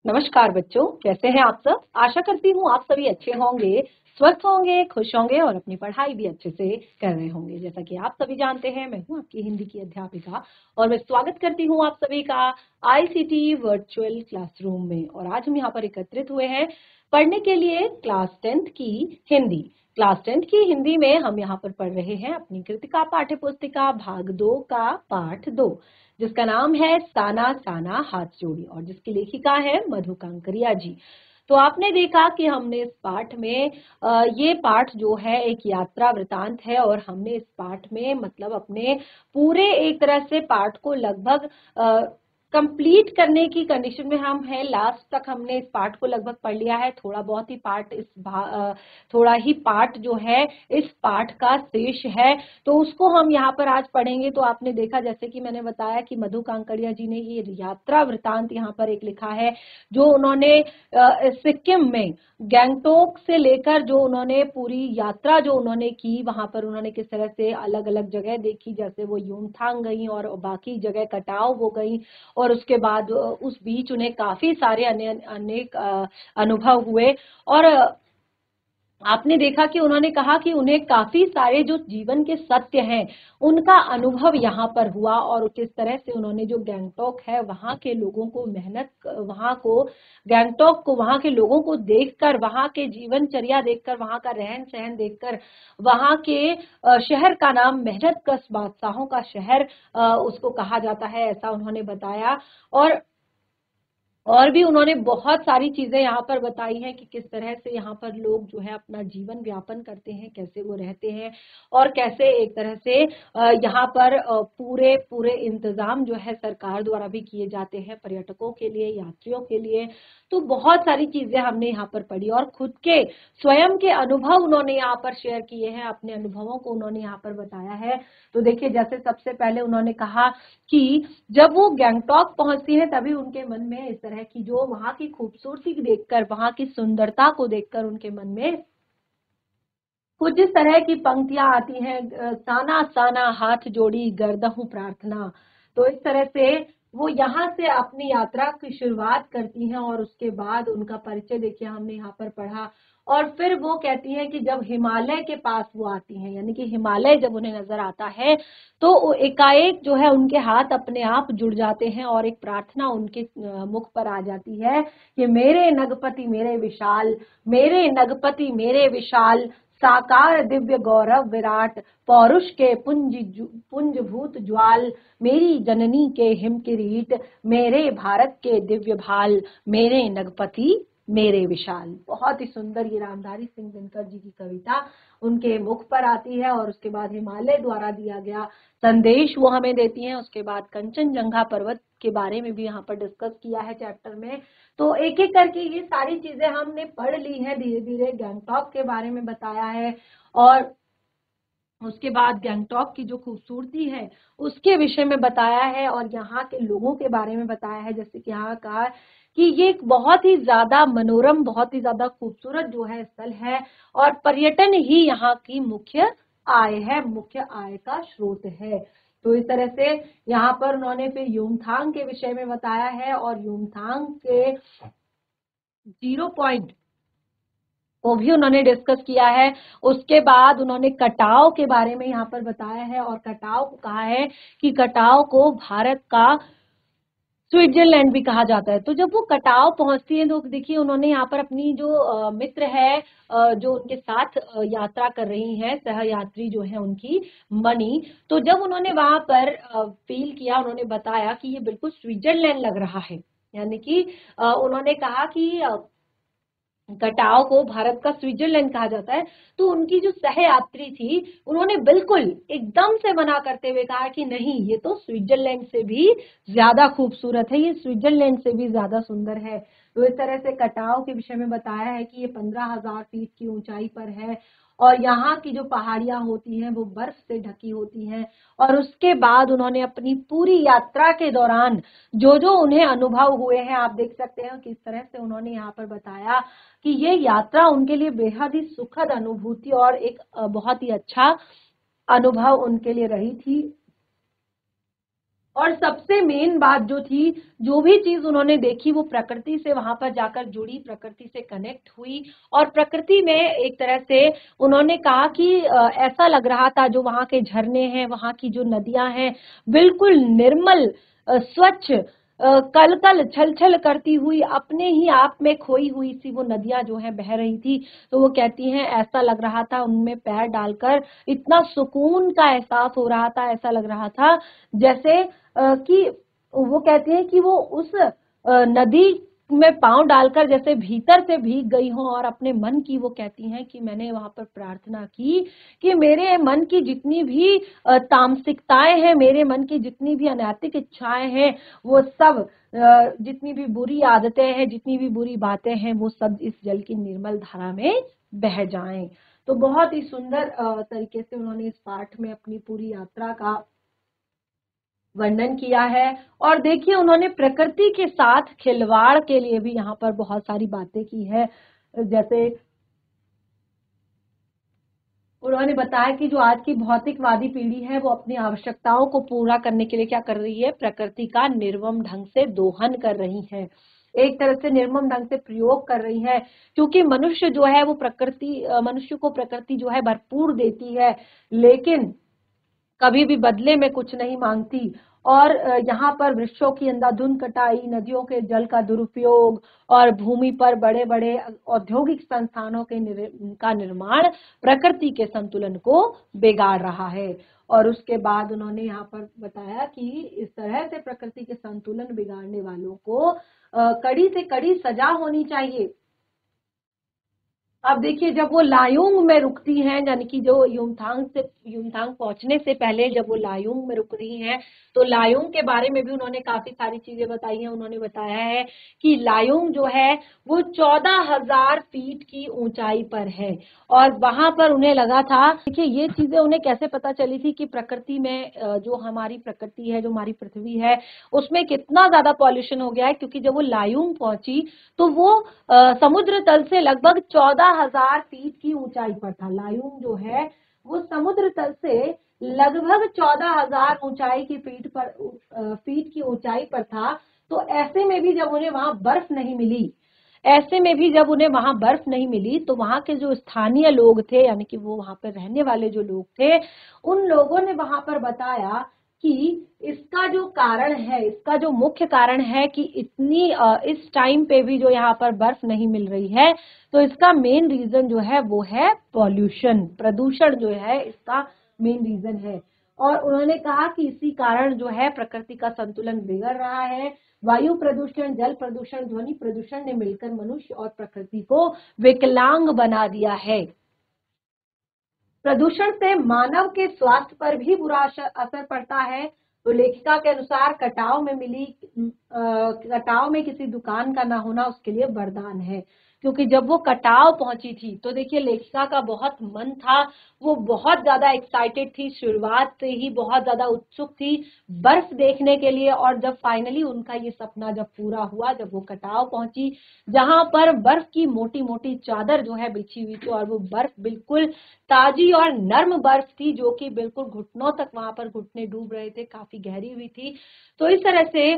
नमस्कार बच्चों, कैसे हैं आप सब। आशा करती हूँ आप सभी अच्छे होंगे, स्वस्थ होंगे, खुश होंगे और अपनी पढ़ाई भी अच्छे से कर रहे होंगे। जैसा कि आप सभी जानते हैं, मैं हूँ आपकी हिंदी की अध्यापिका और मैं स्वागत करती हूँ आप सभी का आईसीटी वर्चुअल क्लासरूम में। और आज हम यहाँ पर एकत्रित हुए हैं पढ़ने के लिए क्लास 10th की हिंदी। क्लास 10th की हिंदी में हम यहाँ पर पढ़ रहे हैं अपनी कृतिका पाठ्य पुस्तिका भाग 2 का पाठ 2, जिसका नाम है साना साना हाथ जोड़ी और जिसकी लेखिका है मधु कांकरिया जी। तो आपने देखा कि हमने इस पाठ में ये पाठ जो है एक यात्रा वृतांत है और हमने इस पाठ में मतलब अपने पूरे एक तरह से पाठ को लगभग कंप्लीट करने की कंडीशन में हम हैं। लास्ट तक हमने इस पाठ को लगभग पढ़ लिया है। थोड़ा बहुत ही पाठ थोड़ा ही पाठ जो है इस पाठ का शेष है, तो उसको हम यहाँ पर आज पढ़ेंगे। तो आपने देखा, जैसे कि मैंने बताया कि मधु कांकरिया जी ने ये यात्रा वृतांत यहाँ पर एक लिखा है, जो उन्होंने सिक्किम में गैंगटोक से लेकर जो उन्होंने पूरी यात्रा जो उन्होंने की, वहां पर उन्होंने किस तरह से अलग अलग जगह देखी, जैसे वो यूमथांग गई और बाकी जगह कटाव वो गई, और उसके बाद उस बीच उन्हें काफी सारे अनेक अनुभव हुए। और आपने देखा कि उन्होंने कहा कि उन्हें काफी सारे जो जीवन के सत्य हैं उनका अनुभव यहाँ पर हुआ, और किस तरह से उन्होंने जो गैंगटॉक है वहां के लोगों को गैंगटॉक को वहां के लोगों को देखकर, वहां के जीवनचर्या देखकर, वहां का रहन सहन देखकर, वहां के शहर का नाम मेहनत कश बादशाहों का शहर उसको कहा जाता है, ऐसा उन्होंने बताया। और भी उन्होंने बहुत सारी चीजें यहाँ पर बताई हैं कि किस तरह से यहाँ पर लोग जो है अपना जीवन व्यापन करते हैं, कैसे वो रहते हैं, और कैसे एक तरह से यहाँ पर पूरे पूरे इंतजाम जो है सरकार द्वारा भी किए जाते हैं पर्यटकों के लिए, यात्रियों के लिए। तो बहुत सारी चीजें हमने यहाँ पर पढ़ी और खुद के स्वयं के अनुभव उन्होंने यहाँ पर शेयर किए हैं, अपने अनुभवों को उन्होंने यहाँ पर बताया है। तो देखिए, जैसे सबसे पहले उन्होंने कहा कि जब वो गैंगटॉक पहुंचती है तभी उनके मन में इस तरह की जो वहां की खूबसूरती देखकर, वहां की सुंदरता को देखकर उनके मन में कुछ इस तरह की पंक्तियां आती हैं, साना साना हाथ जोड़ी गर्दहूं प्रार्थना। तो इस तरह से वो यहाँ से अपनी यात्रा की शुरुआत करती हैं और उसके बाद उनका परिचय देखिए हमने यहाँ पर पढ़ा। और फिर वो कहती हैं कि जब हिमालय के पास वो आती हैं, यानी कि हिमालय जब उन्हें नजर आता है तो एकाएक जो है उनके हाथ अपने आप जुड़ जाते हैं और एक प्रार्थना उनके मुख पर आ जाती है कि मेरे नगपति मेरे विशाल, मेरे नगपति मेरे विशाल, साकार दिव्य गौरव विराट, पौरुष के पुंज भूत ज्वाल, मेरी जननी के हिम किरीट, मेरे भारत के दिव्य भाल, मेरे नगपति मेरे विशाल। बहुत ही सुंदर ये रामधारी सिंह दिनकर जी की कविता उनके मुख पर आती है। और उसके बाद हिमालय द्वारा दिया गया संदेश वो हमें देती हैं। उसके बाद कंचनजंगा पर्वत के बारे में भी यहाँ पर डिस्कस किया है चैप्टर में। तो एक एक करके ये सारी चीजें हमने पढ़ ली हैं धीरे धीरे। गैंगटॉक के बारे में बताया है और उसके बाद गैंगटॉक की जो खूबसूरती है उसके विषय में बताया है और यहाँ के लोगों के बारे में बताया है। जैसे कि यहाँ का कि ये एक बहुत ही ज्यादा मनोरम, बहुत ही ज्यादा खूबसूरत जो है स्थल है और पर्यटन ही यहाँ की मुख्य आय है, मुख्य आय का स्रोत है। तो इस तरह से यहाँ पर उन्होंने फिर यूमथांग के विषय में बताया है और यूमथांग के 0 पॉइंट वो भी उन्होंने डिस्कस किया है। उसके बाद उन्होंने कटाव के बारे में यहाँ पर बताया है और कटाव को कहा है कि कटाव को भारत का स्विट्जरलैंड भी कहा जाता है। तो जब वो कटाव पहुंचती है तो देखिए उन्होंने यहाँ पर अपनी जो मित्र है, जो उनके साथ यात्रा कर रही हैं, सहयात्री जो है उनकी मणि, तो जब उन्होंने वहां पर फील किया, उन्होंने बताया कि ये बिल्कुल स्विट्जरलैंड लग रहा है। यानी कि उन्होंने कहा कि कटाव को भारत का स्विट्जरलैंड कहा जाता है। तो उनकी जो सहयात्री थी उन्होंने बिल्कुल एकदम से मना करते हुए कहा कि नहीं, ये तो स्विट्जरलैंड से भी ज्यादा खूबसूरत है, ये स्विट्जरलैंड से भी ज्यादा सुंदर है। तो इस तरह से कटाव के विषय में बताया है कि ये 15,000 फीट की ऊंचाई पर है और यहाँ की जो पहाड़ियां होती हैं वो बर्फ से ढकी होती हैं। और उसके बाद उन्होंने अपनी पूरी यात्रा के दौरान जो जो उन्हें अनुभव हुए हैं, आप देख सकते हैं किस तरह से उन्होंने यहाँ पर बताया कि ये यात्रा उनके लिए बेहद ही सुखद अनुभूति और एक बहुत ही अच्छा अनुभव उनके लिए रही थी। और सबसे मेन बात जो थी, जो भी चीज उन्होंने देखी वो प्रकृति से वहां पर जाकर जुड़ी, प्रकृति से कनेक्ट हुई। और प्रकृति में एक तरह से उन्होंने कहा कि ऐसा लग रहा था जो वहां के झरने हैं, वहां की जो नदियां हैं, बिल्कुल निर्मल, स्वच्छ, कल कल छल छल करती हुई, अपने ही आप में खोई हुई सी वो नदियां जो है बह रही थी। तो वो कहती हैं ऐसा लग रहा था उनमें पैर डालकर इतना सुकून का एहसास हो रहा था, ऐसा लग रहा था जैसे कि वो कहते हैं कि वो उस नदी में पांव डालकर जैसे भीतर से भीग गई हो, और अपने मन की वो कहती हैं कि मैंने वहां पर प्रार्थना की कि मेरे मन की जितनी भी तामसिकताएं हैं, मेरे मन की जितनी भी अनैतिक इच्छाएं हैं, वो सब, जितनी भी बुरी आदतें हैं, जितनी भी बुरी बातें हैं, वो सब इस जल की निर्मल धारा में बह जाएं। तो बहुत ही सुंदर तरीके से उन्होंने इस पाठ में अपनी पूरी यात्रा का वर्णन किया है। और देखिए उन्होंने प्रकृति के साथ खिलवाड़ के लिए भी यहाँ पर बहुत सारी बातें की है। जैसे उन्होंने बताया कि जो आज की भौतिकवादी पीढ़ी है वो अपनी आवश्यकताओं को पूरा करने के लिए क्या कर रही है, प्रकृति का निर्मम ढंग से दोहन कर रही है, एक तरह से निर्मम ढंग से प्रयोग कर रही है। क्योंकि मनुष्य जो है वो मनुष्य को प्रकृति जो है भरपूर देती है, लेकिन कभी भी बदले में कुछ नहीं मांगती। और यहाँ पर वृक्षों की अंधाधुंध कटाई, नदियों के जल का दुरुपयोग और भूमि पर बड़े बड़े औद्योगिक संस्थानों का निर्माण प्रकृति के संतुलन को बिगाड़ रहा है। और उसके बाद उन्होंने यहाँ पर बताया कि इस तरह से प्रकृति के संतुलन बिगाड़ने वालों को कड़ी से कड़ी सजा होनी चाहिए। अब देखिए जब वो लायुंग में रुकती हैं, यानी कि जो युमथांग पहुंचने से पहले जब वो लायुंग में रुक रही हैं, तो लायुंग के बारे में भी उन्होंने काफी सारी चीजें बताई हैं। उन्होंने बताया है कि लायुंग जो है वो 14,000 फीट की ऊंचाई पर है। और वहां पर उन्हें लगा था, देखिए ये चीजें उन्हें कैसे पता चली थी कि प्रकृति में जो हमारी प्रकृति है, जो हमारी पृथ्वी है, उसमें कितना ज्यादा पॉल्यूशन हो गया है। क्योंकि जब वो लायुंग पहुंची तो वो समुद्र तल से लगभग 14,000 फीट की ऊंचाई पर था। लायुंग जो है वो समुद्र तल से लगभग 14,000 ऊंचाई की फीट की ऊंचाई पर था। तो ऐसे में भी जब उन्हें वहां बर्फ नहीं मिली, तो वहां के जो स्थानीय लोग थे, यानी कि वो वहां पर रहने वाले जो लोग थे, उन लोगों ने वहां पर बताया कि इसका जो कारण है, इसका जो मुख्य कारण है कि इस टाइम पे भी जो यहाँ पर बर्फ नहीं मिल रही है, तो इसका मेन रीजन जो है वो है पॉल्यूशन, प्रदूषण जो है इसका मेन रीजन है। और उन्होंने कहा कि इसी कारण जो है प्रकृति का संतुलन बिगड़ रहा है। वायु प्रदूषण, जल प्रदूषण, ध्वनि प्रदूषण ने मिलकर मनुष्य और प्रकृति को विकलांग बना दिया है। प्रदूषण से मानव के स्वास्थ्य पर भी बुरा असर पड़ता है। तो लेखिका के अनुसार कटाव में किसी दुकान का ना होना उसके लिए वरदान है। क्योंकि जब वो कटाव पहुंची थी तो देखिए लेखिका का बहुत मन था, वो बहुत ज्यादा एक्साइटेड थी, शुरुआत से ही बहुत ज्यादा उत्सुक थी बर्फ देखने के लिए। और जब फाइनली उनका ये सपना जब पूरा हुआ, जब वो कटाव पहुंची जहां पर बर्फ की मोटी मोटी चादर जो है बिछी हुई थी, और वो बर्फ बिल्कुल ताजी और नर्म बर्फ थी, जो कि बिल्कुल घुटनों तक वहां पर घुटने डूब रहे थे, काफी गहरी हुई थी। तो इस तरह से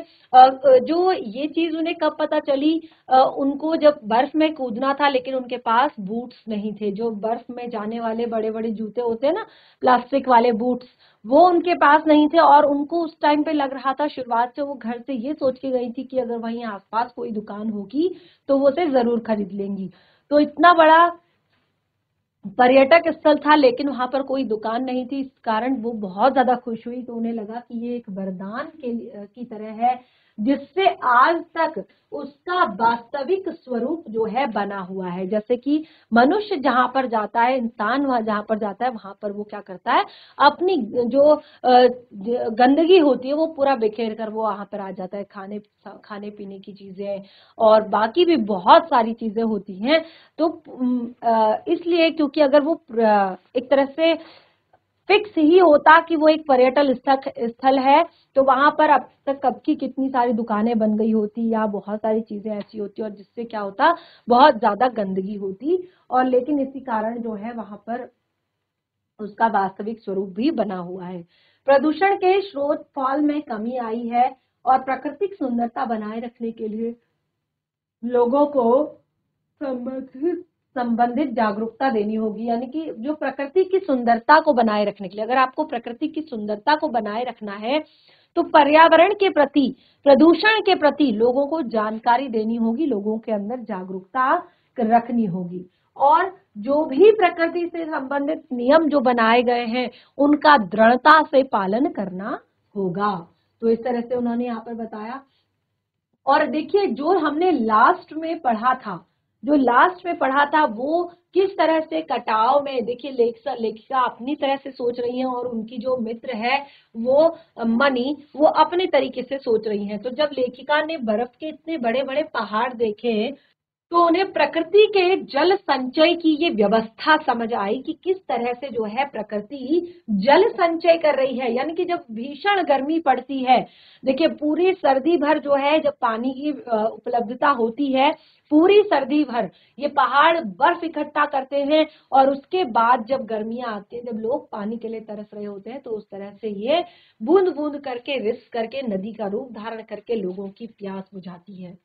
जो ये चीज उन्हें कब पता चली, उनको जब बर्फ में कूदना था लेकिन उनके पास बूट्स नहीं थे, जो बर्फ में जाने वाले बड़े बड़े जूते होते हैं ना, प्लास्टिक वाले बूट्स, वो उनके पास नहीं थे। और उनको उस टाइम पे लग रहा था, शुरुआत से वो घर से ये सोच के गई थी कि अगर वहीं आसपास कोई दुकान होगी तो वो उसे जरूर खरीद लेंगी। तो इतना बड़ा पर्यटक स्थल था लेकिन वहां पर कोई दुकान नहीं थी, इस कारण वो बहुत ज्यादा खुश हुई। तो उन्हें लगा कि ये एक वरदान की तरह है, जिससे आज तक उसका वास्तविक स्वरूप जो है बना हुआ है। जैसे कि मनुष्य जहां पर जाता है, इंसान वहां जहां पर जाता है, वहां पर वो क्या करता है, अपनी जो गंदगी होती है वो पूरा बिखेर कर वो वहां पर आ जाता है, खाने पीने की चीजें और बाकी भी बहुत सारी चीजें होती हैं। तो इसलिए क्योंकि अगर वो एक तरह से फिक्स ही होता कि वो एक पर्यटन स्थल है, तो वहां पर अब तक कब की कितनी सारी दुकानें बन गई होती या बहुत सारी चीजें ऐसी होती और जिससे क्या होता, बहुत ज्यादा गंदगी होती। और लेकिन इसी कारण जो है वहां पर उसका वास्तविक स्वरूप भी बना हुआ है। प्रदूषण के स्रोत फॉल में कमी आई है और प्राकृतिक सुंदरता बनाए रखने के लिए लोगों को संबंधित जागरूकता देनी होगी। यानी कि जो प्रकृति की सुंदरता को बनाए रखने के लिए, अगर आपको प्रकृति की सुंदरता को बनाए रखना है तो पर्यावरण के प्रति, प्रदूषण के प्रति लोगों को जानकारी देनी होगी, लोगों के अंदर जागरूकता रखनी होगी और जो भी प्रकृति से संबंधित नियम जो बनाए गए हैं उनका दृढ़ता से पालन करना होगा। तो इस तरह से उन्होंने यहाँ पर बताया। और देखिए जो हमने लास्ट में पढ़ा था वो किस तरह से कटाव में, देखिए लेखिका अपनी तरह से सोच रही हैं और उनकी जो मित्र है वो मनी, वो अपने तरीके से सोच रही हैं। तो जब लेखिका ने बर्फ के इतने बड़े बड़े पहाड़ देखे तो उन्हें प्रकृति के जल संचय की ये व्यवस्था समझ आई कि किस तरह से जो है प्रकृति जल संचय कर रही है। यानी कि जब भीषण गर्मी पड़ती है, देखिए पूरी सर्दी भर जो है जब पानी की उपलब्धता होती है, पूरी सर्दी भर ये पहाड़ बर्फ इकट्ठा करते हैं और उसके बाद जब गर्मियां आती हैं, जब लोग पानी के लिए तरस रहे होते हैं, तो उस तरह से ये बूंद बूंद करके रिस करके नदी का रूप धारण करके लोगों की प्यास बुझाती है।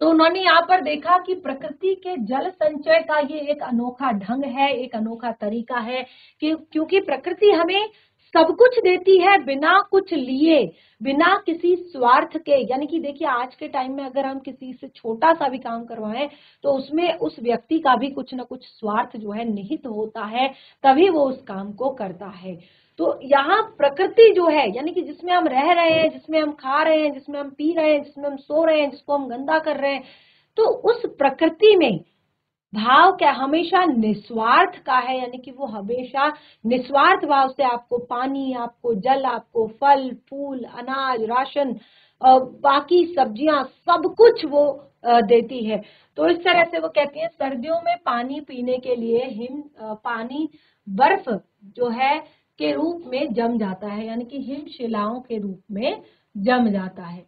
तो उन्होंने यहाँ पर देखा कि प्रकृति के जल संचय का ये एक अनोखा ढंग है, एक अनोखा तरीका है कि क्योंकि प्रकृति हमें सब कुछ देती है बिना कुछ लिए, बिना किसी स्वार्थ के। यानी कि देखिए आज के टाइम में अगर हम किसी से छोटा सा भी काम करवाएं तो उसमें उस व्यक्ति का भी कुछ ना कुछ स्वार्थ जो है निहित होता है, तभी वो उस काम को करता है। तो यहाँ प्रकृति जो है, यानी कि जिसमें हम रह रहे हैं, जिसमें हम खा रहे हैं, जिसमें हम पी रहे हैं, जिसमें हम सो रहे हैं, जिसको हम गंदा कर रहे हैं, तो उस प्रकृति में भाव क्या हमेशा निस्वार्थ का है। यानी कि वो हमेशा निस्वार्थ भाव से आपको पानी, आपको जल, आपको फल फूल, अनाज, राशन, बाकी सब्जियां, सब कुछ वो देती है। तो इस तरह से वो कहती है सर्दियों में पानी पीने के लिए पानी बर्फ जो है के रूप में जम जाता है, यानी कि हिमशिलाओं के रूप में जम जाता है।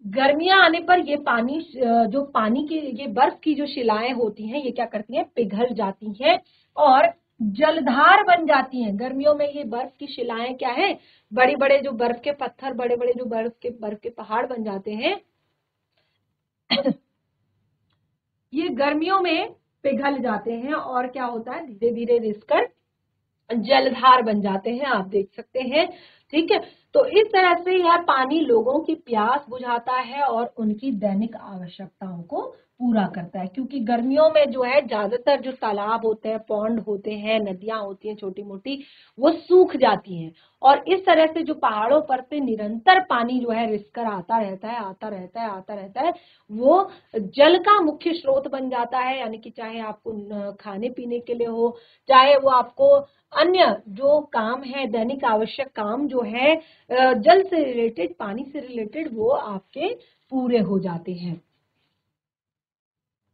गर्मियां आने पर ये पानी, जो पानी की ये बर्फ की जो शिलाएं होती हैं, ये क्या करती हैं, पिघल जाती हैं और जलधार बन जाती हैं। गर्मियों में ये बर्फ की शिलाएं क्या है, बड़े बड़े जो बर्फ के पत्थर, बड़े बड़े जो बर्फ के पहाड़ बन जाते हैं ये गर्मियों में पिघल जाते हैं और क्या होता है, धीरे धीरे रिसकर जलधार बन जाते हैं, आप देख सकते हैं। ठीक है, तो इस तरह से यह पानी लोगों की प्यास बुझाता है और उनकी दैनिक आवश्यकताओं को पूरा करता है। क्योंकि गर्मियों में जो है ज्यादातर जो तालाब होते हैं, पौंड होते हैं, नदियां होती हैं छोटी मोटी, वो सूख जाती हैं और इस तरह से जो पहाड़ों पर से निरंतर पानी जो है रिसकर आता रहता है, वो जल का मुख्य स्रोत बन जाता है। यानी कि चाहे आपको खाने पीने के लिए हो, चाहे वो आपको अन्य जो काम है, दैनिक आवश्यक काम जो है जल से रिलेटेड, पानी से रिलेटेड, वो आपके पूरे हो जाते हैं।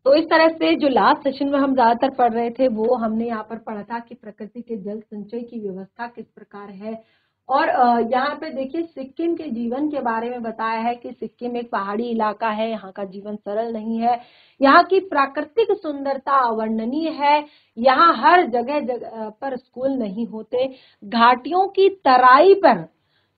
तो इस तरह से जो लास्ट सेशन में हम ज्यादातर पढ़ रहे थे वो हमने यहाँ पर पढ़ा था कि प्रकृति के जल संचय की व्यवस्था किस प्रकार है। और यहाँ पे देखिए सिक्किम के जीवन के बारे में बताया है कि सिक्किम एक पहाड़ी इलाका है, यहाँ का जीवन सरल नहीं है, यहाँ की प्राकृतिक सुंदरता अवर्णनीय है, यहाँ हर जगह जगह पर स्कूल नहीं होते, घाटियों की तराई पर,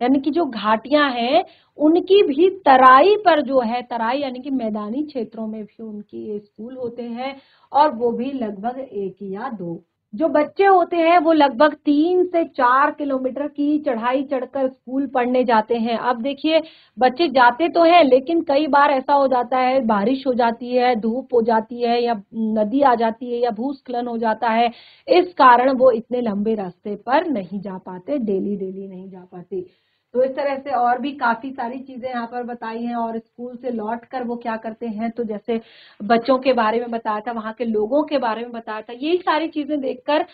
यानी कि जो घाटियां हैं उनकी भी तराई पर जो है, तराई यानी कि मैदानी क्षेत्रों में भी उनकी स्कूल होते हैं और वो भी लगभग 1 या 2। जो बच्चे होते हैं वो लगभग 3 से 4 किलोमीटर की चढ़ाई चढ़कर स्कूल पढ़ने जाते हैं। अब देखिए बच्चे जाते तो हैं लेकिन कई बार ऐसा हो जाता है, बारिश हो जाती है, धूप हो जाती है या नदी आ जाती है या भूस्खलन हो जाता है, इस कारण वो इतने लंबे रास्ते पर नहीं जा पाते, डेली नहीं जा पाते। तो इस तरह से और भी काफी सारी चीजें यहाँ पर बताई हैं। और स्कूल से लौट कर वो क्या करते हैं, तो जैसे बच्चों के बारे में बताया था, वहां के लोगों के बारे में बताया था, यही सारी चीजें देखकर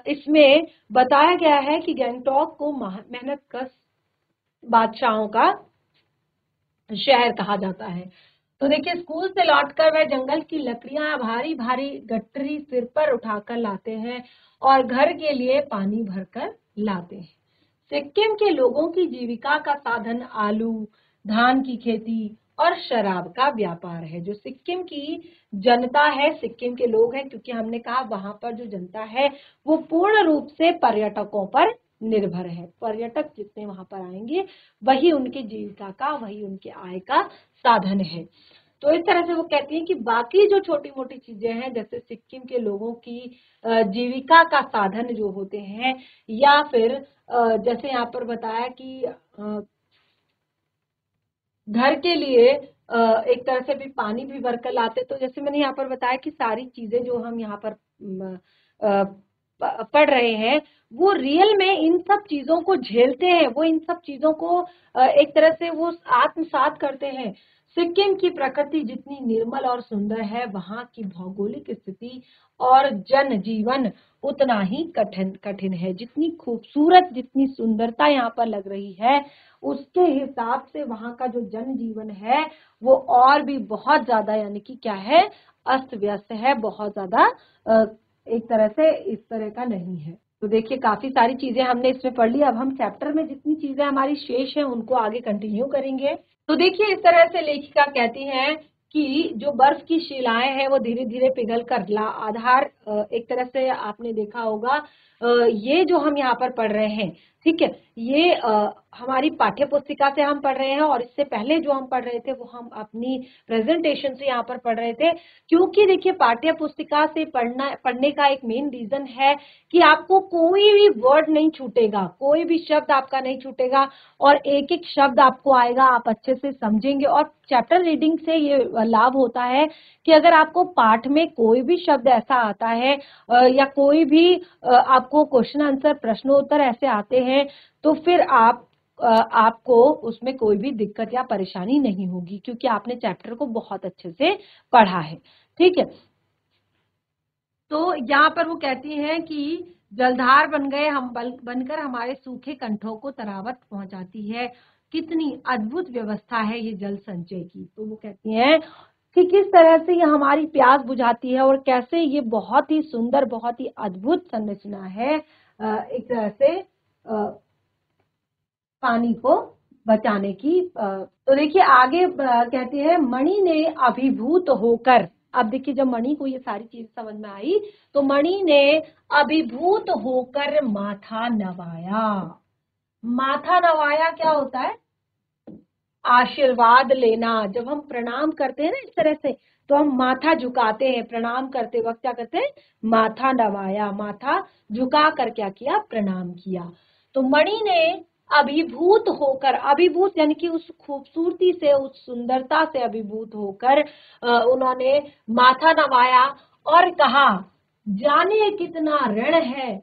इसमें बताया गया है कि गैंगटॉक को मेहनतकश बादशाहों का शहर कहा जाता है। तो देखिए स्कूल से लौटकर वह जंगल की लकड़ियां भारी भारी गठरी सिर पर उठाकर लाते हैं और घर के लिए पानी भरकर लाते हैं। सिक्किम के लोगों की जीविका का साधन आलू, धान की खेती और शराब का व्यापार है। जो सिक्किम की जनता है, सिक्किम के लोग हैं, क्योंकि हमने कहा वहां पर जो जनता है वो पूर्ण रूप से पर्यटकों पर निर्भर है। पर्यटक जितने वहां पर आएंगे वही उनके जीविका का, वही उनके आय का साधन है। तो इस तरह से वो कहती हैं कि बाकी जो छोटी मोटी चीजें हैं, जैसे सिक्किम के लोगों की जीविका का साधन जो होते हैं, या फिर जैसे यहाँ पर बताया कि घर के लिए एक तरह से भी पानी भी भरकर लाते। तो जैसे मैंने यहाँ पर बताया कि सारी चीजें जो हम यहाँ पर पढ़ रहे हैं, वो रियल में इन सब चीजों को झेलते हैं, वो इन सब चीजों को एक तरह से वो आत्मसात करते हैं। सिक्किम की प्रकृति जितनी निर्मल और सुंदर है, वहां की भौगोलिक स्थिति और जनजीवन उतना ही कठिन है। जितनी खूबसूरत, जितनी सुंदरता यहाँ पर लग रही है, उसके हिसाब से वहां का जो जनजीवन है वो और भी बहुत ज्यादा, यानी कि क्या है, अस्त व्यस्त है, बहुत ज्यादा एक तरह से इस तरह का नहीं है। तो देखिए काफी सारी चीजें हमने इसमें पढ़ ली। अब हम चैप्टर में जितनी चीजें हमारी शेष हैं उनको आगे कंटिन्यू करेंगे। तो देखिए इस तरह से लेखिका कहती हैं कि जो बर्फ की शिलाएं हैं वो धीरे धीरे पिघल कर आधार, एक तरह से आपने देखा होगा, ये जो हम यहाँ पर पढ़ रहे हैं, ठीक है, ये हमारी पाठ्य पुस्तिका से हम पढ़ रहे हैं, और इससे पहले जो हम पढ़ रहे थे वो हम अपनी प्रेजेंटेशन से यहाँ पर पढ़ रहे थे। क्योंकि देखिए पाठ्य पुस्तिका से पढ़ने का एक मेन रीजन है कि आपको कोई भी वर्ड नहीं छूटेगा, कोई भी शब्द आपका नहीं छूटेगा, और एक एक शब्द आपको आएगा, आप अच्छे से समझेंगे। और चैप्टर रीडिंग से ये लाभ होता है कि अगर आपको पाठ में कोई भी शब्द ऐसा आता है या कोई भी आपको क्वेश्चन आंसर प्रश्नोत्तर ऐसे आते हैं, तो फिर आपको उसमें कोई भी दिक्कत या परेशानी नहीं होगी, क्योंकि आपने चैप्टर को बहुत अच्छे से पढ़ा है। ठीक है, तो यहाँ पर वो कहती हैं कि जलधार बन गए हम, बनकर हमारे सूखे कंठों को तरावत पहुंचाती है। कितनी अद्भुत व्यवस्था है ये जल संचय की। तो वो कहती हैं कि किस तरह से ये हमारी प्यास बुझाती है, और कैसे ये बहुत ही सुंदर, बहुत ही अद्भुत संरचना है एक तरह से पानी को बचाने की। तो देखिए आगे कहती है, मणि ने अभिभूत होकर, अब देखिए जब मणि को ये सारी चीज समझ में आई, तो मणि ने अभिभूत होकर माथा नवाया। माथा नवाया क्या होता है? आशीर्वाद लेना। जब हम प्रणाम करते हैं ना इस तरह से, तो हम माथा झुकाते हैं। प्रणाम करते वक्त क्या करते हैं? माथा नवाया, माथा झुका कर क्या किया? प्रणाम किया। तो मणि ने अभिभूत होकर, अभिभूत यानी कि उस खूबसूरती से, उस सुंदरता से अभिभूत होकर उन्होंने माथा नवाया और कहा, जाने कितना ऋण है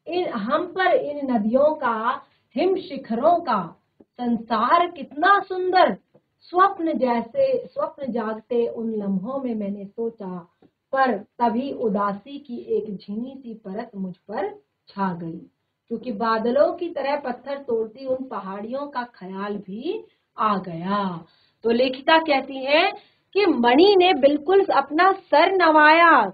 इन हम पर, इन नदियों का, हिम शिखरों का, संसार कितना सुंदर। स्वप्न जैसे स्वप्न जागते उन लम्हों में मैंने सोचा, पर तभी उदासी की एक झीनी सी परत मुझ पर छा गई। क्योंकि बादलों की तरह पत्थर तोड़ती उन पहाड़ियों का ख्याल भी आ गया। तो लेखिका कहती है कि मणि ने बिल्कुल अपना सर नवाया,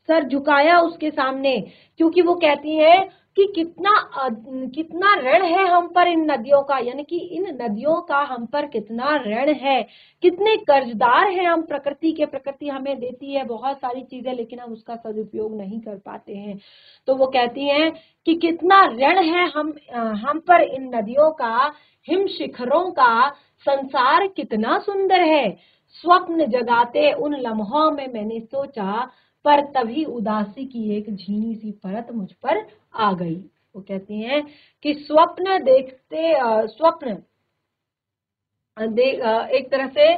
सर झुकाया उसके सामने, क्योंकि वो कहती है कि कितना ऋण है हम पर इन नदियों का, यानी कि इन नदियों का हम पर कितना ऋण है, कितने कर्जदार हैं हम प्रकृति के। प्रकृति हमें देती है बहुत सारी चीजें, लेकिन हम उसका सदुपयोग नहीं कर पाते हैं। तो वो कहती हैं कि कितना ऋण है हम पर इन नदियों का, हिम शिखरों का, संसार कितना सुंदर है। स्वप्न जगाते उन लम्हों में मैंने सोचा, पर तभी उदासी की एक झीनी सी परत मुझ पर आ गई। वो कहती हैं कि स्वप्न देखते, स्वप्न एक तरह से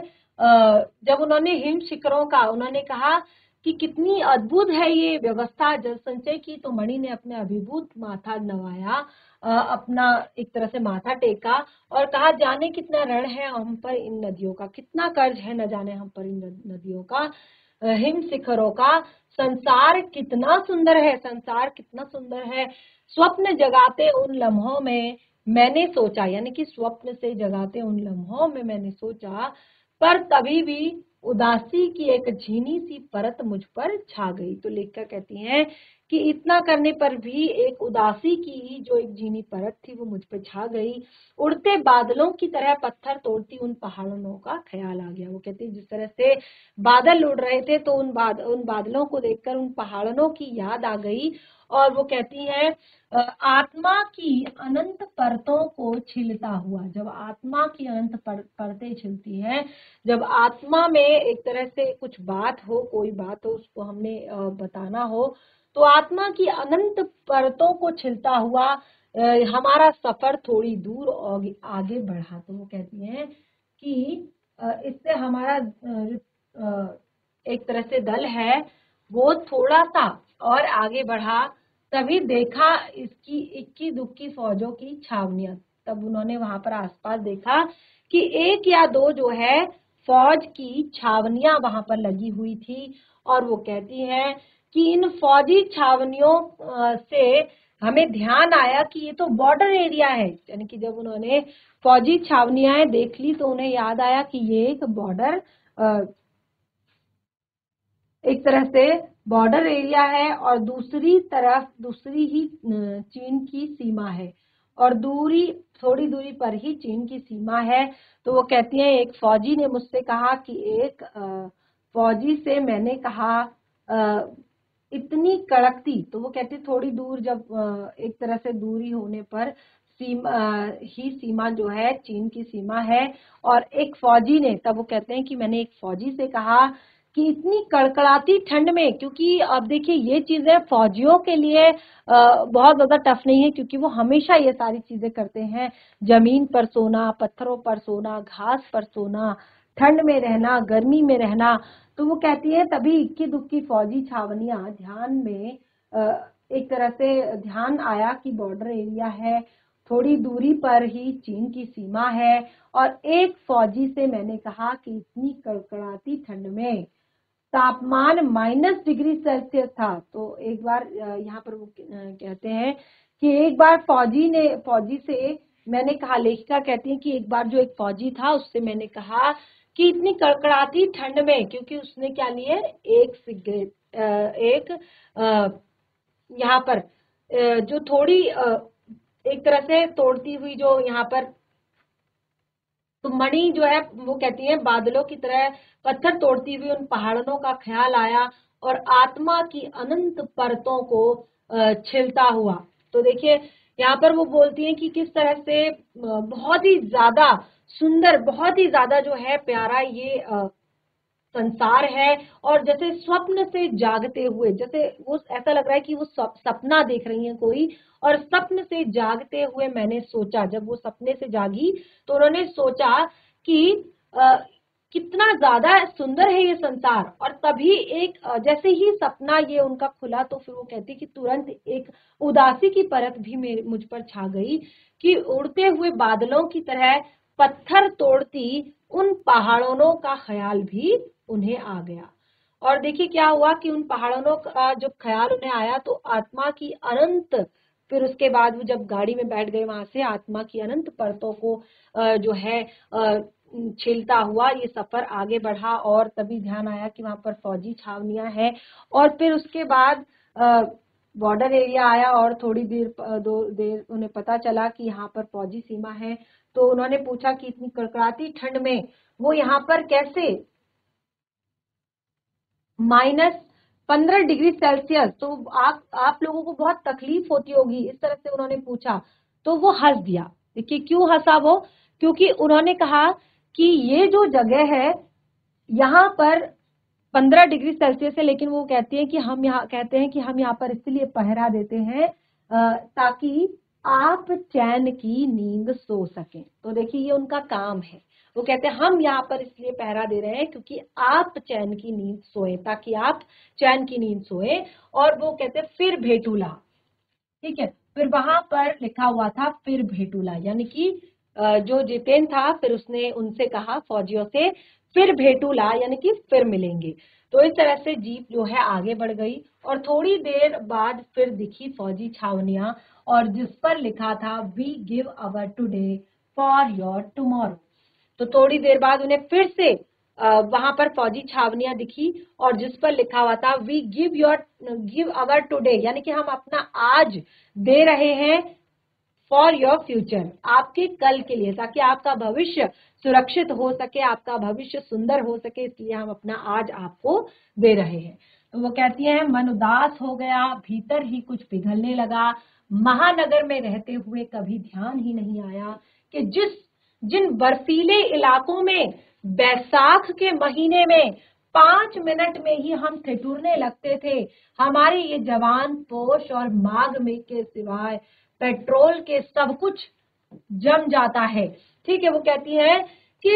जब उन्होंने हिम शिखरों का, उन्होंने कहा कि कितनी अद्भुत है ये व्यवस्था जल संचय की, तो मणि ने अपने अभिभूत माथा नवाया, अपना एक तरह से माथा टेका और कहा, जाने कितना ऋण है हम पर इन नदियों का, कितना कर्ज है न जाने हम पर इन नदियों का, हिम शिखरों का, संसार कितना सुंदर है, संसार कितना सुंदर है। स्वप्न जगाते उन लम्हों में मैंने सोचा, यानी कि स्वप्न से जगाते उन लम्हों में मैंने सोचा, पर तभी भी उदासी की एक झीनी सी परत मुझ पर छा गई। तो लेखिका कहती हैं कि इतना करने पर भी एक उदासी की जो एक झीनी परत थी वो मुझ पर छा गई। उड़ते बादलों की तरह पत्थर तोड़ती उन पहाड़ों का ख्याल आ गया। वो कहती है जिस तरह से बादल उड़ रहे थे, तो उन बादलों को देखकर उन पहाड़ों की याद आ गई, और वो कहती है आत्मा की अनंत परतों को छिलता हुआ। जब आत्मा की अनंत परतें छिलती हैं, जब आत्मा में एक तरह से कुछ बात हो, कोई बात हो, उसको हमने बताना हो, तो आत्मा की अनंत परतों को छिलता हुआ हमारा सफर थोड़ी दूर आगे बढ़ा। तो वो कहती हैं कि इससे हमारा एक तरह से दल है वो थोड़ा सा और आगे बढ़ा। तभी देखा इसकी इक्की दुक्की फौजों की छावनियां। तब उन्होंने वहां पर आसपास देखा कि एक या दो जो है फौज की छावनियां वहां पर लगी हुई थी। और वो कहती है कि इन फौजी छावनियों से हमें ध्यान आया कि ये तो बॉर्डर एरिया है। यानी कि जब उन्होंने फौजी छावनियां देख ली तो उन्हें याद आया कि ये एक बॉर्डर एक तरह से बॉर्डर एरिया है और दूसरी तरफ दूसरी ही चीन की सीमा है और थोड़ी दूरी पर ही चीन की सीमा है। तो वो कहती हैं एक फौजी ने मुझसे कहा कि एक फौजी से मैंने कहा इतनी कड़कती। तो वो कहती थोड़ी दूर जब एक तरह से दूरी होने पर सीमा जो है चीन की सीमा है। और एक फौजी ने, तब वो कहते हैं कि मैंने एक फौजी से कहा कि इतनी कड़कड़ाती ठंड में, क्योंकि अब देखिए ये चीजें फौजियों के लिए बहुत ज्यादा टफ नहीं है क्योंकि वो हमेशा ये सारी चीजें करते हैं, जमीन पर सोना, पत्थरों पर सोना, घास पर सोना, ठंड में रहना, गर्मी में रहना। तो वो कहती है तभी इक्की दुक्की फौजी छावनियां ध्यान में एक तरह से ध्यान आया कि बॉर्डर एरिया है, थोड़ी दूरी पर ही चीन की सीमा है। और एक फौजी से मैंने कहा कि इतनी कड़कड़ाती ठंड में तापमान -डिग्री सेल्सियस था। तो एक बार यहाँ पर वो कहते हैं कि एक बार फौजी से मैंने कहा, लेखिका कहती है कि एक बार जो एक फौजी था उससे मैंने कहा कि इतनी कड़कड़ाती ठंड में, क्योंकि उसने क्या लिए, एक सिगरेट, एक यहाँ पर जो थोड़ी एक तरह से तोड़ती हुई जो यहाँ पर तो मणि जो है, वो कहती है बादलों की तरह पत्थर तोड़ती हुई उन पहाड़ों का ख्याल आया और आत्मा की अनंत परतों को छिलता हुआ। तो देखिए यहाँ पर वो बोलती हैं कि किस तरह से बहुत ही ज्यादा सुंदर, बहुत ही ज्यादा जो है प्यारा ये संसार है। और जैसे स्वप्न से जागते हुए, जैसे वो ऐसा लग रहा है कि वो सपना देख रही हैं कोई, और स्वप्न से जागते हुए मैंने सोचा, जब वो सपने से जागी तो उन्होंने सोचा कि कितना ज्यादा सुंदर है ये संसार। और तभी एक जैसे ही सपना ये उनका खुला तो फिर वो कहती कि तुरंत एक उदासी की परत भी मुझ पर छा गई कि उड़ते हुए बादलों की तरह पत्थर तोड़ती उन पहाड़ों का ख्याल भी उन्हें आ गया। और देखिए क्या हुआ कि उन पहाड़ों का जो ख्याल उन्हें आया तो आत्मा की अनंत, फिर उसके बाद वो जब गाड़ी में बैठ गए वहां से, आत्मा की अनंत परतों को जो है छीलता हुआ ये सफर आगे बढ़ा। और तभी ध्यान आया कि वहां पर फौजी छावनियां हैं। और फिर उसके बाद बॉर्डर एरिया आया और थोड़ी देर उन्हें पता चला कि यहाँ पर फौजी सीमा है। तो उन्होंने पूछा कि इतनी कड़कड़ाती ठंड में वो यहाँ पर कैसे, -15 डिग्री सेल्सियस, तो आप लोगों को बहुत तकलीफ होती होगी, इस तरह से उन्होंने पूछा। तो वो हंस दिया। देखिए क्यों हंसा वो, क्योंकि उन्होंने कहा कि ये जो जगह है यहाँ पर 15 डिग्री सेल्सियस है, लेकिन वो कहते हैं कि हम यहाँ पर इसलिए पहरा देते हैं ताकि आप चैन की नींद सो सकें। तो देखिए ये उनका काम है। वो कहते हैं हम यहाँ पर इसलिए पहरा दे रहे हैं क्योंकि आप चैन की नींद सोए, ताकि आप चैन की नींद सोए। और वो कहते हैं फिर भेटूला, ठीक है, फिर वहां पर लिखा हुआ था फिर भेटूला, यानी कि जो जितेन था फिर उसने उनसे कहा फौजियों से फिर भेटूला, यानी कि फिर मिलेंगे। तो इस तरह से जीप जो है आगे बढ़ गई और थोड़ी देर बाद फिर दिखी फौजी छावनियां और जिस पर लिखा था we give our today for your tomorrow. तो थोड़ी देर बाद उन्हें फिर से वहां पर फौजी छावनियां दिखी और जिस पर लिखा हुआ था वी गिव अवर टुडे, यानी कि हम अपना आज दे रहे हैं फॉर योर फ्यूचर, आपके कल के लिए, ताकि आपका भविष्य सुरक्षित हो सके, आपका भविष्य सुंदर हो सके, इसलिए हम अपना आज आपको दे रहे हैं। तो वो कहती है मन उदास हो गया, भीतर ही कुछ पिघलने लगा। महानगर में रहते हुए कभी ध्यान ही नहीं आया कि जिन बर्फीले इलाकों में बैसाख के महीने में 5 मिनट में ही हम ठिठुरने लगते थे, हमारे ये जवान पोष और माघ में के सिवाय पेट्रोल के सब कुछ जम जाता है। ठीक है, वो कहती है कि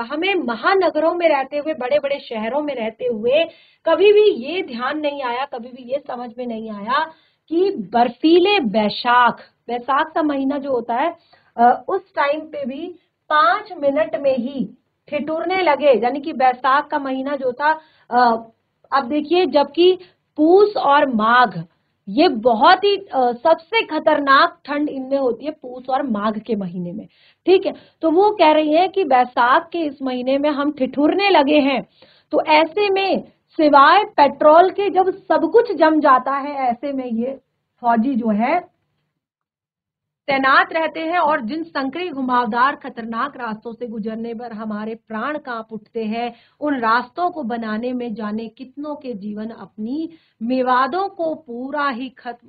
हमें महानगरों में रहते हुए, बड़े बड़े शहरों में रहते हुए कभी भी ये ध्यान नहीं आया, कभी भी ये समझ में नहीं आया कि बर्फीले बैसाख का महीना जो होता है, उस टाइम पे भी 5 मिनट में ही ठिठुरने लगे। यानी कि बैसाख का महीना जो था, अब देखिए, जबकि पूस और माघ ये बहुत ही सबसे खतरनाक ठंड इनमें होती है पूस और माघ के महीने में। ठीक है, तो वो कह रही है कि बैसाख के इस महीने में हम ठिठुरने लगे हैं। तो ऐसे में सिवाय पेट्रोल के जब सब कुछ जम जाता है, ऐसे में ये फौजी जो है तैनात रहते हैं और जिन संकरी घुमावदार खतरनाक रास्तों से गुजरने पर हमारे प्राण कांप उठते हैं, उन रास्तों को बनाने में जाने कितनों के जीवन अपनी मेवादों को पूरा ही खत्म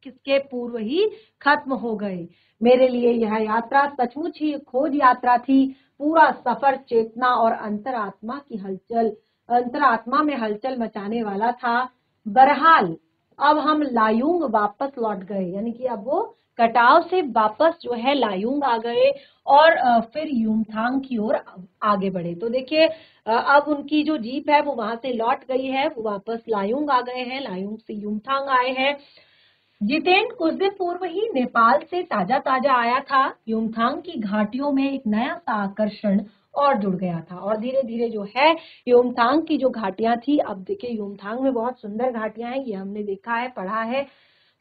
किसके पूर्व ही खत्म हो गए। मेरे लिए यह यात्रा सचमुच ही खोज यात्रा थी। पूरा सफर चेतना और अंतरात्मा में हलचल मचाने वाला था। बहरहाल अब हम लायुंग वापस लौट गए, यानी कि अब वो कटाव से वापस जो है लायुंग आ गए और फिर युमथांग की ओर आगे बढ़े। तो देखिए, अब उनकी जो जीप है वो वहां से लौट गई है, वो वापस लायुंग आ गए हैं, लायुंग से युमथांग आए हैं। जितेंद्र कुछ दिन पूर्व ही नेपाल से ताजा आया था। युमथांग की घाटियों में एक नया सा आकर्षण और जुड़ गया था और धीरे धीरे जो है युमथांग की जो घाटियां थी, अब देखिए युमथांग में बहुत सुंदर घाटियां हैं, ये हमने देखा है, पढ़ा है।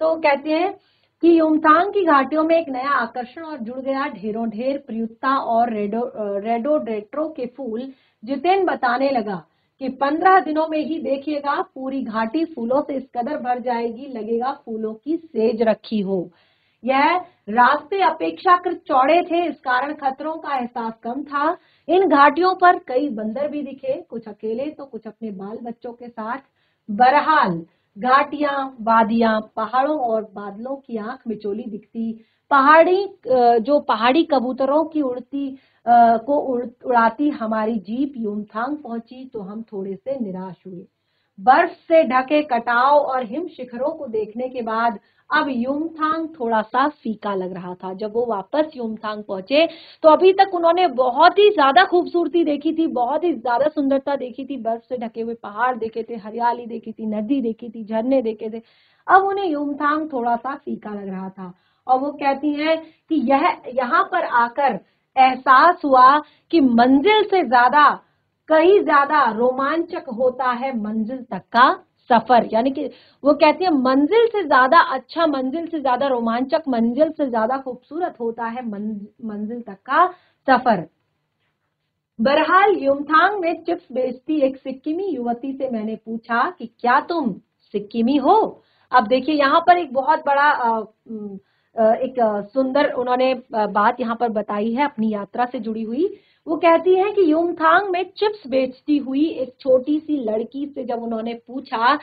तो कहते हैं कि युमथांग की घाटियों में एक नया आकर्षण और जुड़ गया, ढेरों ढेर प्रयुक्ता और रेडोडेट्रो के फूल। जितेंद्र बताने लगा कि 15 दिनों में ही देखिएगा पूरी घाटी फूलों से इस कदर भर जाएगी, लगेगा फूलों की सेज रखी हो। यह रास्ते अपेक्षाकृत चौड़े थे, इस कारण खतरों का एहसास कम था। इन घाटियों पर कई बंदर भी दिखे, कुछ अकेले तो कुछ अपने बाल बच्चों के साथ। बहरहाल घाटियां, वादियां, पहाड़ों और बादलों की आंख मिचोली दिखती। पहाड़ी कबूतरों की उड़ाती हमारी जीप युमथांग पहुंची तो हम थोड़े से निराश हुए। बर्फ से ढके कटाव और हिम शिखरों को देखने के बाद अब युमथांग थोड़ा सा फीका लग रहा था। जब वो वापस युमथांग पहुंचे तो अभी तक उन्होंने बहुत ही ज्यादा खूबसूरती देखी थी, बहुत ही ज्यादा सुंदरता देखी थी, बर्फ से ढके हुए पहाड़ देखे थे, हरियाली देखी थी, नदी देखी थी, झरने देखे थे। अब उन्हें युमथांग थोड़ा सा फीका लग रहा था और वो कहती है कि यहाँ पर आकर एहसास हुआ कि मंजिल से कहीं ज्यादा रोमांचक होता है मंजिल तक का सफर। यानी कि वो कहती है मंजिल से ज्यादा अच्छा, मंजिल से ज्यादा रोमांचक, मंजिल से ज्यादा खूबसूरत होता है मंजिल तक का सफर। बहरहाल युमथांग में चिप्स बेचती एक सिक्किमी युवती से मैंने पूछा कि क्या तुम सिक्किमी हो। अब देखिए यहाँ पर एक बहुत बड़ा एक सुंदर उन्होंने बात यहाँ पर बताई है अपनी यात्रा से जुड़ी हुई। वो कहती है कि युमथांग में चिप्स बेचती हुई एक छोटी सी लड़की से जब उन्होंने पूछा,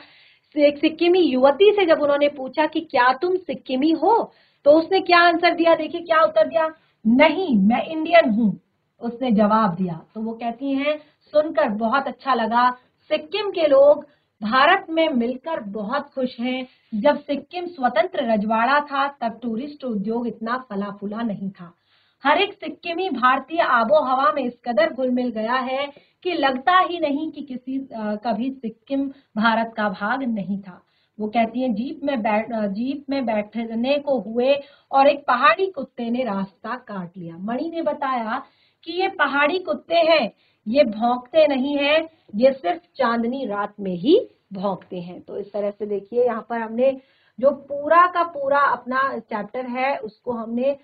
एक सिक्किमी युवती से जब उन्होंने पूछा कि क्या तुम सिक्किमी हो, तो उसने क्या आंसर दिया, देखिए क्या उत्तर दिया, नहीं मैं इंडियन हूँ, उसने जवाब दिया। तो वो कहती हैं सुनकर बहुत अच्छा लगा, सिक्किम के लोग भारत में मिलकर बहुत खुश हैं। जब सिक्किम स्वतंत्र रजवाड़ा था तब टूरिस्ट उद्योग इतना फला फूला नहीं था। हर एक सिक्किमी भारतीय आबो हवा में इस कदर घुल मिल गया है कि लगता ही नहीं कि कभी सिक्किम भारत का भाग नहीं था। वो कहती हैं जीप में बैठने को हुए और एक पहाड़ी कुत्ते ने रास्ता काट लिया। मणि ने बताया कि ये पहाड़ी कुत्ते हैं, ये भौंकते नहीं हैं, ये सिर्फ चांदनी रात में ही भौंकते हैं। तो इस तरह से देखिए यहाँ पर हमने जो पूरा का पूरा अपना चैप्टर है उसको हमने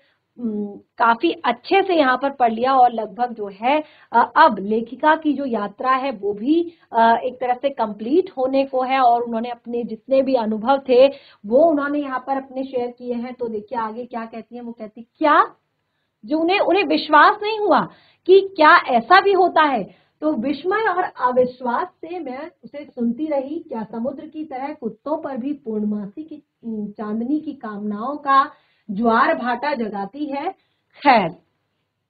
काफी अच्छे से यहाँ पर पढ़ लिया और लगभग जो है अब लेखिका की जो यात्रा है वो भी एक तरह से कंप्लीट होने को है और उन्होंने अपने जितने भी अनुभव थे वो उन्होंने यहाँ पर अपने शेयर किए हैं। तो देखिए आगे क्या कहती है, वो कहती क्या जो उन्हें विश्वास नहीं हुआ कि क्या ऐसा भी होता है। तो विस्मय और अविश्वास से मैं उसे सुनती रही, क्या समुद्र की तरह कुत्तों पर भी पूर्णमासी की चांदनी की कामनाओं का ज्वार भाटा जगाती है। खैर,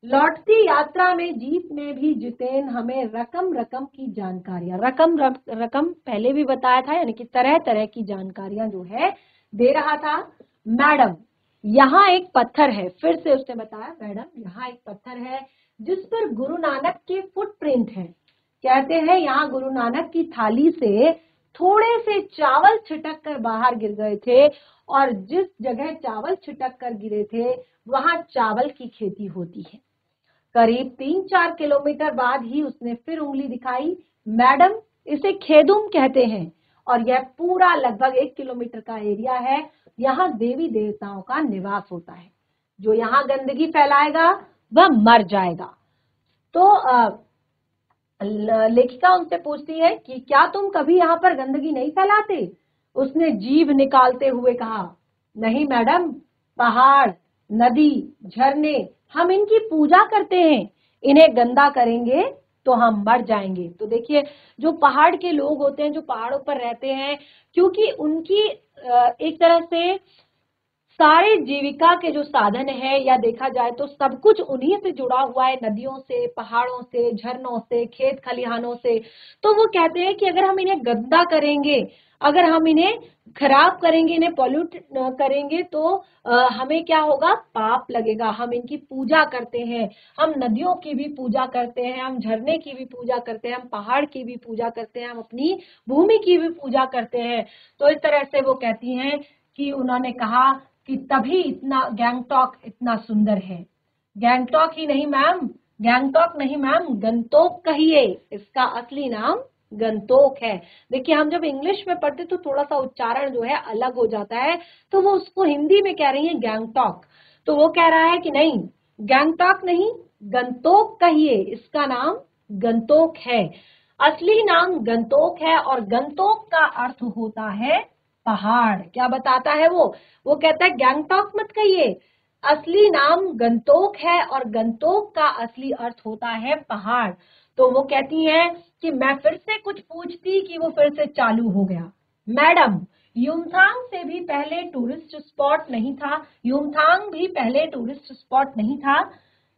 लौटती यात्रा में जीप में भी जितेन हमें रकम रकम की जानकारियां, रकम पहले भी बताया था, यानी कि तरह तरह की जानकारियां जो है दे रहा था। मैडम, यहाँ एक पत्थर है, फिर से उसने बताया, मैडम यहाँ एक पत्थर है जिस पर गुरु नानक के फुटप्रिंट हैं। कहते हैं यहाँ गुरु नानक की थाली से थोड़े से चावल छिटक कर बाहर गिर गए थे, और जिस जगह चावल छिटक कर गिरे थे वहां चावल की खेती होती है। करीब 3-4 किलोमीटर बाद ही उसने फिर उंगली दिखाई। मैडम, इसे खेदुम कहते हैं और यह पूरा लगभग 1 किलोमीटर का एरिया है। यहाँ देवी देवताओं का निवास होता है। जो यहाँ गंदगी फैलाएगा वह मर जाएगा। तो लेखिका उनसे पूछती है कि क्या तुम कभी यहाँ पर गंदगी नहीं फैलाते? उसने जीभ निकालते हुए कहा, नहीं मैडम, पहाड़, नदी, झरने, हम इनकी पूजा करते हैं। इन्हें गंदा करेंगे तो हम मर जाएंगे। तो देखिए, जो पहाड़ के लोग होते हैं, जो पहाड़ों पर रहते हैं, क्योंकि उनकी एक तरह से सारे जीविका के जो साधन है, या देखा जाए तो सब कुछ उन्हीं से जुड़ा हुआ है, नदियों से, पहाड़ों से, झरनों से, खेत खलिहानों से। तो वो कहते हैं कि अगर हम इन्हें गंदा करेंगे, अगर हम इन्हें खराब करेंगे, इन्हें पॉल्यूट करेंगे, तो हमें क्या होगा? पाप लगेगा। हम इनकी पूजा करते हैं, हम नदियों की भी पूजा करते हैं, हम झरने की भी पूजा करते हैं, हम पहाड़ की भी पूजा करते हैं, हम अपनी भूमि की भी पूजा करते हैं। तो इस तरह से वो कहती हैं कि उन्होंने कहा कि तभी इतना गैंगटॉक इतना सुंदर है। गैंगटॉक ही नहीं मैम, गैंगटॉक नहीं मैम, गंतोक कहिए, इसका असली नाम गंतोक है। देखिए, हम जब इंग्लिश में पढ़ते तो थोड़ा सा उच्चारण जो है अलग हो जाता है, तो वो उसको हिंदी में कह रही है गैंगटॉक, तो वो कह रहा है कि नहीं, गैंगटॉक नहीं, गंतोक कहिए, इसका नाम गंतोक है। असली नाम गंतोक है और गंतोक का अर्थ होता है पहाड़। क्या बताता है वो कहता है गैंगटॉक मत कहिए, असली नाम गंतोक है और गंतोक का असली अर्थ होता है पहाड़। तो वो कहती है कि मैं फिर से कुछ पूछती कि वो फिर से चालू हो गया। मैडम, युमथांग से भी पहले टूरिस्ट स्पॉट नहीं था, युमथांग भी पहले टूरिस्ट स्पॉट नहीं था।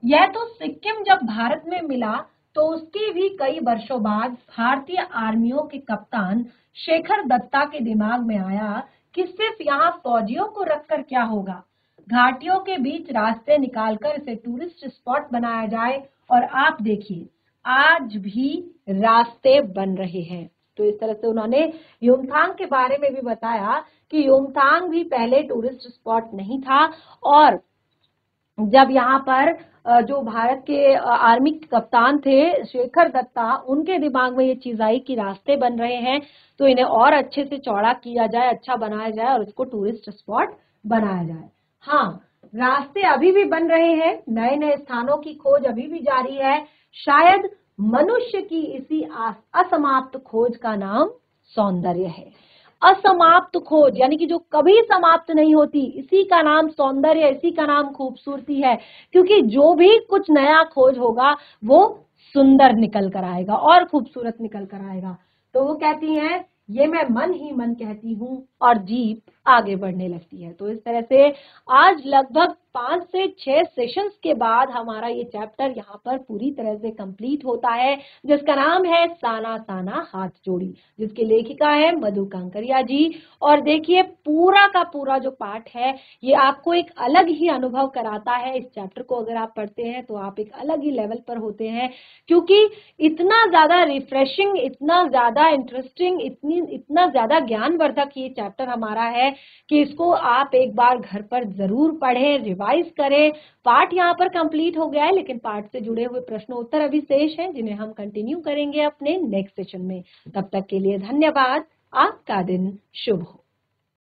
यह तो सिक्किम जब भारत में मिला तो उसके भी कई वर्षों बाद भारतीय आर्मियों के कप्तान शेखर दत्ता के दिमाग में आया कि सिर्फ यहाँ फौजियों को रखकर क्या होगा, घाटियों के बीच रास्ते निकालकर इसे टूरिस्ट स्पॉट बनाया जाए। और आप देखिए, आज भी रास्ते बन रहे हैं। तो इस तरह से उन्होंने युमथांग के बारे में भी बताया कि युमथांग भी पहले टूरिस्ट स्पॉट नहीं था, और जब यहाँ पर जो भारत के आर्मी के कप्तान थे शेखर दत्ता, उनके दिमाग में ये चीज आई कि रास्ते बन रहे हैं तो इन्हें और अच्छे से चौड़ा किया जाए, अच्छा बनाया जाए और इसको टूरिस्ट स्पॉट बनाया जाए। हाँ, रास्ते अभी भी बन रहे हैं, नए नए स्थानों की खोज अभी भी जारी है। शायद मनुष्य की इसी असमाप्त खोज का नाम सौंदर्य है। असमाप्त खोज, यानी कि जो कभी समाप्त नहीं होती, इसी का नाम सौंदर्य, इसी का नाम खूबसूरती है। क्योंकि जो भी कुछ नया खोज होगा वो सुंदर निकल कर आएगा और खूबसूरत निकल कर आएगा। तो वो कहती हैं, ये मैं मन ही मन कहती हूँ, और जीप आगे बढ़ने लगती है। तो इस तरह से आज लगभग 5 से 6 सेशंस के बाद हमारा ये चैप्टर यहाँ पर पूरी तरह से कंप्लीट होता है, जिसका नाम है साना साना हाथ जोड़ी, जिसकी लेखिका है मधु कांकरिया जी। और देखिए, पूरा का पूरा जो पाठ है ये आपको एक अलग ही अनुभव कराता है। इस चैप्टर को अगर आप पढ़ते हैं तो आप एक अलग ही लेवल पर होते हैं, क्योंकि इतना ज्यादा रिफ्रेशिंग, इतना ज्यादा इंटरेस्टिंग, इतना ज्यादा ज्ञानवर्धक ये चैप्टर हमारा है कि इसको आप एक बार घर पर जरूर पढ़ें, रिवाइज करें। पाठ यहाँ पर कंप्लीट हो गया है, लेकिन पाठ से जुड़े हुए प्रश्न उत्तर अभी शेष हैं, जिन्हें हम कंटिन्यू करेंगे अपने नेक्स्ट सेशन में। तब तक के लिए धन्यवाद। आपका दिन शुभ हो।